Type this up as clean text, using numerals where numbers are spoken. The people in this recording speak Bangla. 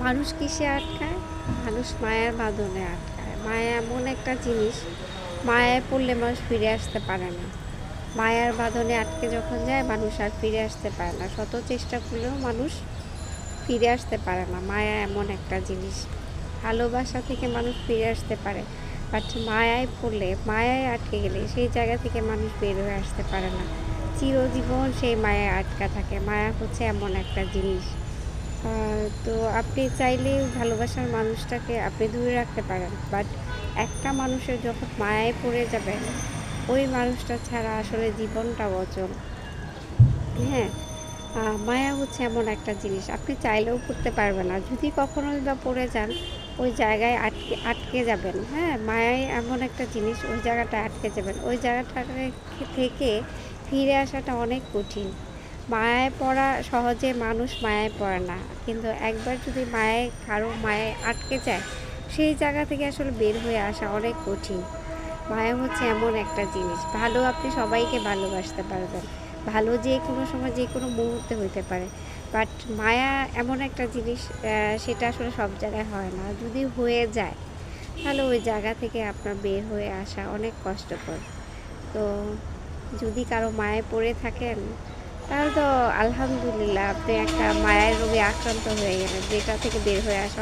মানুষ কিসে আটকায়? মানুষ মায়ার বাঁধনে আটকায়। মায়া এমন একটা জিনিস, মায়ায় পড়লে মানুষ ফিরে আসতে পারে না। মায়ার বাঁধনে আটকে যখন যায় মানুষ আর ফিরে আসতে পারে না। শত চেষ্টা করলেও মানুষ ফিরে আসতে পারে না। মায়া এমন একটা জিনিস। ভালোবাসা থেকে মানুষ ফিরে আসতে পারে। বাট মায়ায় পড়লে, মায়ায় আটকে গেলে সেই জায়গা থেকে মানুষ বের হয়ে আসতে পারে না। চিরজীবন সেই মায়ায় আটকা থাকে। মায়া হচ্ছে এমন একটা জিনিস। আ তো আপনি চাইলে ভালোবাসার মানুষটাকে আপনি দূরে রাখতে পারেন। বাট একটা মানুষের যখন মায়ায় পড়ে যাবেন, ওই মানুষটা ছাড়া আসলে জীবনটাও অচল। হ্যাঁ? মায়া হচ্ছে এমন একটা জিনিস আপনি চাইলেও করতে পারবেন না। যদি কখনোই বা পড়ে যান, ওই জায়গায় আটকে আটকে যাবেন। হ্যাঁ? মায়াই এমন একটা জিনিস ওই জায়গাটায় আটকে যাবেন। ওই জায়গাটাকে থেকে ফিরে আসাটা অনেক কঠিন। মায়ায় পড়া সহজে মানুষ মায়ায় পড়ে না। কিন্তু একবার যদি কারো মায়ায় আটকে যায়, সেই জায়গা থেকে আসলে বের হয়ে আসা অনেক কঠিন। মায়া হচ্ছে এমন একটা জিনিস। আপনি সবাইকে ভালোবাসতে পারবেন। ভালো যেকোনো সময় যেকোনো মুহূর্তে হইতে পারে। বাট মায়া এমন একটা জিনিস সেটা আসলে সব জায়গায় হয় না। যদি হয়ে যায়, তাহলে ওই জায়গা থেকে আপনার বের হয়ে আসা অনেক কষ্টকর। তো যদি কারো মায়ায় পড়ে থাকেন, তাহলে তো আলহামদুলিল্লাহ আপনি একটা মায়ার রোগে আক্রান্ত হয়ে গেলেন, যেটা থেকে বের হয়ে আসা